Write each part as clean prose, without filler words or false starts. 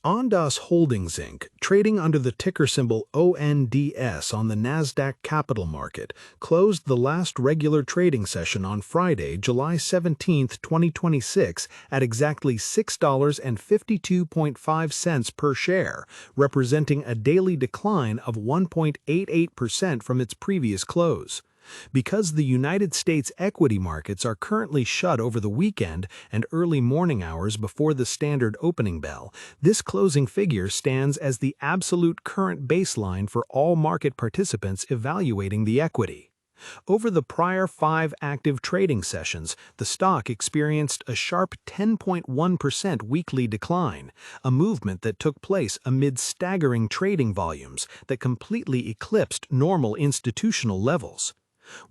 Ondas Holdings Inc., trading under the ticker symbol ONDS on the NASDAQ Capital Market, closed the last regular trading session on Friday, July 17, 2026, at exactly $6.52.5 per share, representing a daily decline of 1.88% from its previous close. Because the United States equity markets are currently shut over the weekend and early morning hours before the standard opening bell, this closing figure stands as the absolute current baseline for all market participants evaluating the equity. Over the prior 5 active trading sessions, the stock experienced a sharp 10.1% weekly decline, a movement that took place amid staggering trading volumes that completely eclipsed normal institutional levels.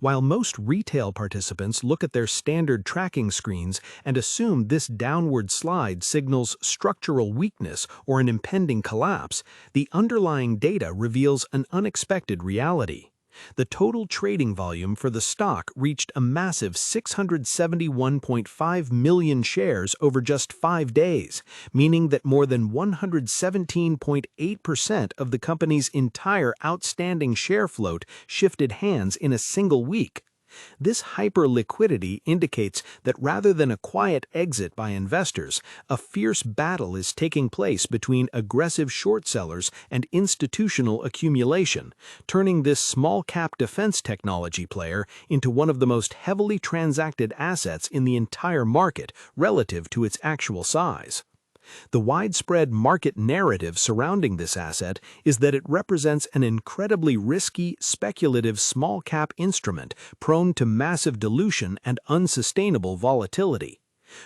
While most retail participants look at their standard tracking screens and assume this downward slide signals structural weakness or an impending collapse, the underlying data reveals an unexpected reality. The total trading volume for the stock reached a massive 671.5 million shares over just 5 days, meaning that more than 117.8% of the company's entire outstanding share float shifted hands in a single week. This hyper-liquidity indicates that rather than a quiet exit by investors, a fierce battle is taking place between aggressive short sellers and institutional accumulation, turning this small-cap defense technology player into one of the most heavily transacted assets in the entire market relative to its actual size. The widespread market narrative surrounding this asset is that it represents an incredibly risky, speculative small-cap instrument prone to massive dilution and unsustainable volatility.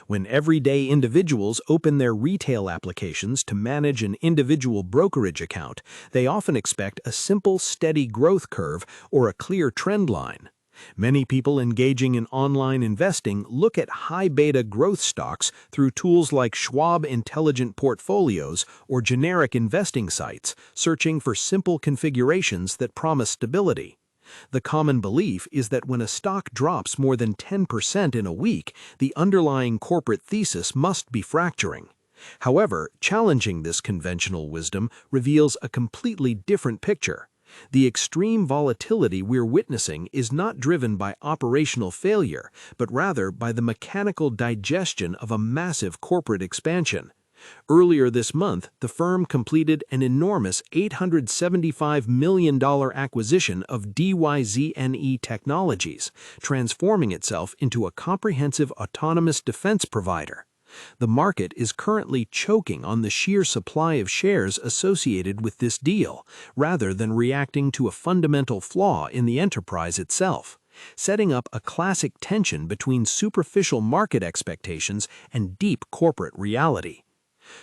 When everyday individuals open their retail applications to manage an individual brokerage account, they often expect a simple, steady growth curve or a clear trend line. Many people engaging in online investing look at high-beta growth stocks through tools like Schwab Intelligent Portfolios or generic investing sites, searching for simple configurations that promise stability. The common belief is that when a stock drops more than 10% in a week, the underlying corporate thesis must be fracturing. However, challenging this conventional wisdom reveals a completely different picture. The extreme volatility we're witnessing is not driven by operational failure, but rather by the mechanical digestion of a massive corporate expansion. Earlier this month, the firm completed an enormous $875 million acquisition of DYZNE Technologies, transforming itself into a comprehensive autonomous defense provider. The market is currently choking on the sheer supply of shares associated with this deal, rather than reacting to a fundamental flaw in the enterprise itself, setting up a classic tension between superficial market expectations and deep corporate reality.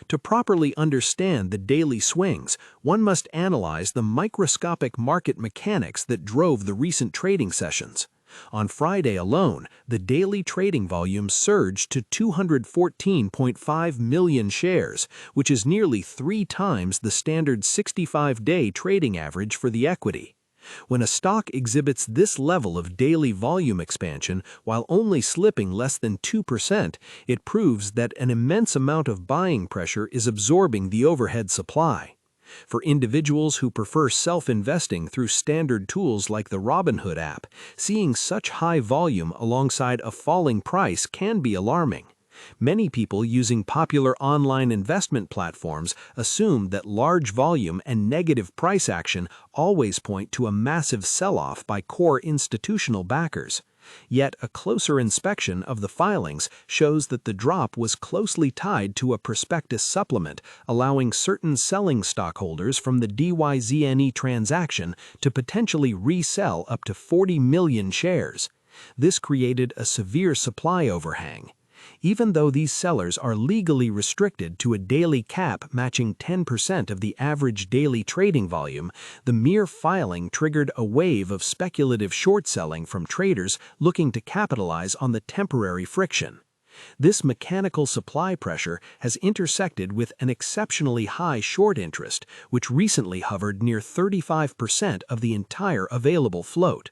To properly understand the daily swings, one must analyze the microscopic market mechanics that drove the recent trading sessions. On Friday alone, the daily trading volume surged to 214.5 million shares, which is nearly 3 times the standard 65-day trading average for the equity. When a stock exhibits this level of daily volume expansion while only slipping less than 2%, it proves that an immense amount of buying pressure is absorbing the overhead supply. For individuals who prefer self-investing through standard tools like the Robinhood app, seeing such high volume alongside a falling price can be alarming. Many people using popular online investment platforms assume that large volume and negative price action always point to a massive sell-off by core institutional backers. Yet a closer inspection of the filings shows that the drop was closely tied to a prospectus supplement, allowing certain selling stockholders from the DYZNE transaction to potentially resell up to 40 million shares. This created a severe supply overhang. Even though these sellers are legally restricted to a daily cap matching 10% of the average daily trading volume, the mere filing triggered a wave of speculative short selling from traders looking to capitalize on the temporary friction. This mechanical supply pressure has intersected with an exceptionally high short interest, which recently hovered near 35% of the entire available float.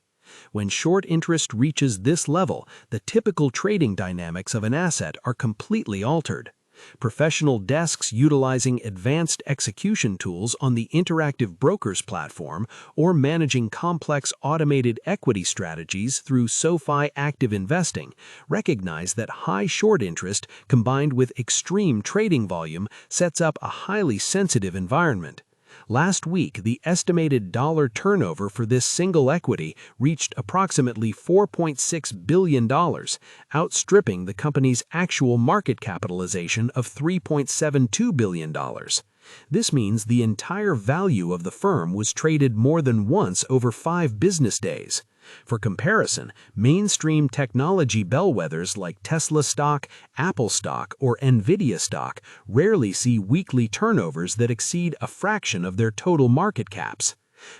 When short interest reaches this level, the typical trading dynamics of an asset are completely altered. Professional desks utilizing advanced execution tools on the Interactive Brokers platform or managing complex automated equity strategies through SoFi Active Investing recognize that high short interest combined with extreme trading volume sets up a highly sensitive environment. Last week, the estimated dollar turnover for this single equity reached approximately $4.6 billion, outstripping the company's actual market capitalization of $3.72 billion. This means the entire value of the firm was traded more than once over 5 business days. For comparison, mainstream technology bellwethers like Tesla stock, Apple stock, or Nvidia stock rarely see weekly turnovers that exceed a fraction of their total market caps.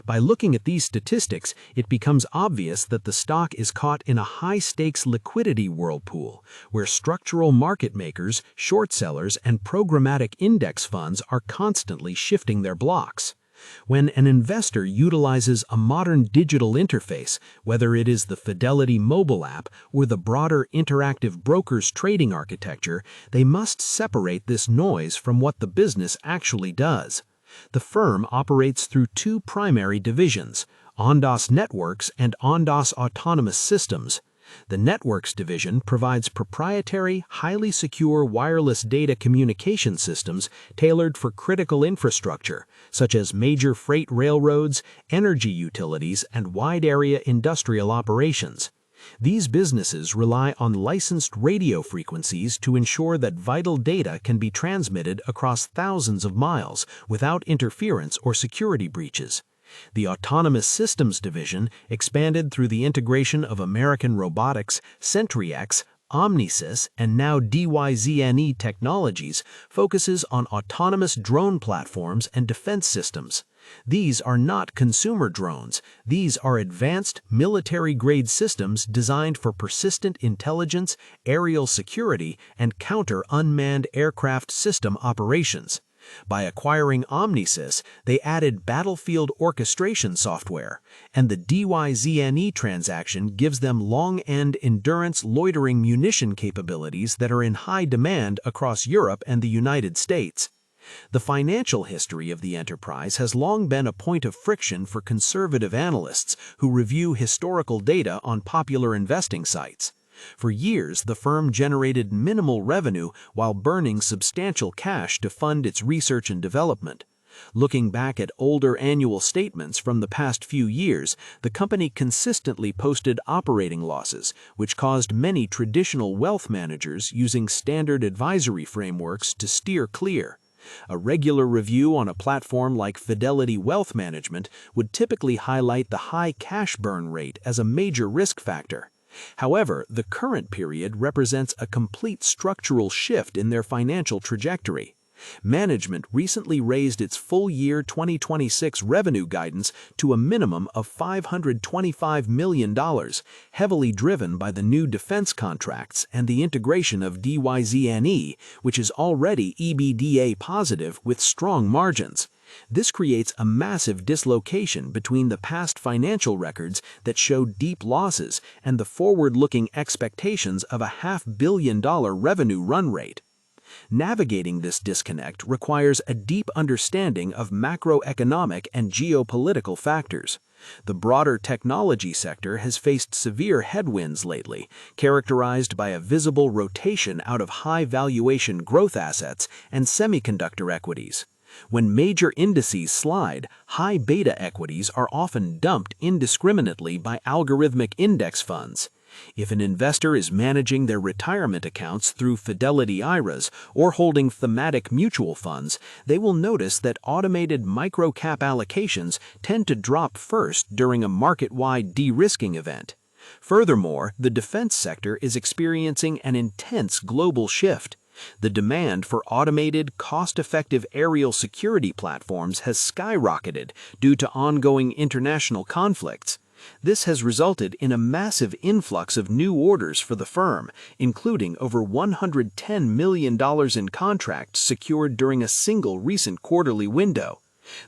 By looking at these statistics, it becomes obvious that the stock is caught in a high-stakes liquidity whirlpool, where structural market makers, short sellers, and programmatic index funds are constantly shifting their blocks. When an investor utilizes a modern digital interface, whether it is the Fidelity mobile app or the broader Interactive Brokers trading architecture, they must separate this noise from what the business actually does. The firm operates through 2 primary divisions, Ondas Networks and Ondas Autonomous Systems. The Networks division provides proprietary, highly secure wireless data communication systems tailored for critical infrastructure, such as major freight railroads, energy utilities, and wide-area industrial operations. These businesses rely on licensed radio frequencies to ensure that vital data can be transmitted across thousands of miles without interference or security breaches. The Autonomous Systems division, expanded through the integration of American Robotics, SentryX, Omnisys, and now DYZNE Technologies, focuses on autonomous drone platforms and defense systems. These are not consumer drones. These are advanced, military-grade systems designed for persistent intelligence, aerial security, and counter-unmanned aircraft system operations. By acquiring Omnisys, they added battlefield orchestration software, and the DYZNE transaction gives them long-end endurance loitering munition capabilities that are in high demand across Europe and the United States. The financial history of the enterprise has long been a point of friction for conservative analysts who review historical data on popular investing sites. For years, the firm generated minimal revenue while burning substantial cash to fund its research and development. Looking back at older annual statements from the past few years, the company consistently posted operating losses, which caused many traditional wealth managers using standard advisory frameworks to steer clear. A regular review on a platform like Fidelity Wealth Management would typically highlight the high cash burn rate as a major risk factor. However, the current period represents a complete structural shift in their financial trajectory. Management recently raised its full-year 2026 revenue guidance to a minimum of $525 million, heavily driven by the new defense contracts and the integration of DYZNE, which is already EBITDA positive with strong margins. This creates a massive dislocation between the past financial records that showed deep losses and the forward-looking expectations of a $500 million revenue run rate. Navigating this disconnect requires a deep understanding of macroeconomic and geopolitical factors. The broader technology sector has faced severe headwinds lately, characterized by a visible rotation out of high-valuation growth assets and semiconductor equities. When major indices slide, high beta equities are often dumped indiscriminately by algorithmic index funds. If an investor is managing their retirement accounts through Fidelity IRAs or holding thematic mutual funds, they will notice that automated micro-cap allocations tend to drop first during a market-wide de-risking event. Furthermore, the defense sector is experiencing an intense global shift. The demand for automated, cost-effective aerial security platforms has skyrocketed due to ongoing international conflicts. This has resulted in a massive influx of new orders for the firm, including over $110 million in contracts secured during a single recent quarterly window.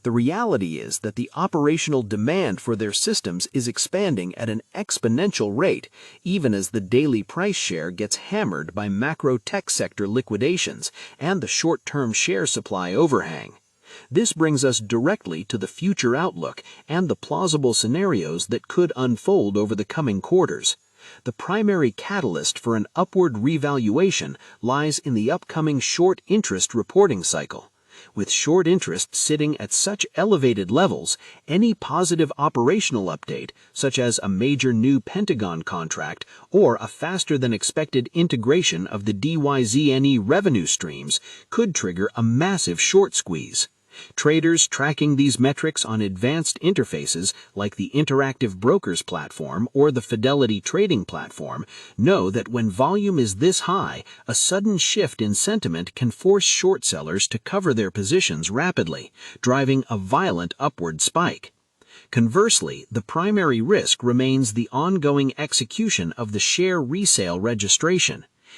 The reality is that the operational demand for their systems is expanding at an exponential rate, even as the daily price share gets hammered by macro tech sector liquidations and the short-term share supply overhang. This brings us directly to the future outlook and the plausible scenarios that could unfold over the coming quarters. The primary catalyst for an upward revaluation lies in the upcoming short interest reporting cycle. With short interest sitting at such elevated levels, any positive operational update, such as a major new Pentagon contract or a faster-than-expected integration of the DYZNE revenue streams, could trigger a massive short squeeze. Traders tracking these metrics on advanced interfaces like the Interactive Brokers platform or the Fidelity Trading platform know that when volume is this high, a sudden shift in sentiment can force short sellers to cover their positions rapidly, driving a violent upward spike. Conversely, the primary risk remains the ongoing execution of the share resale registration.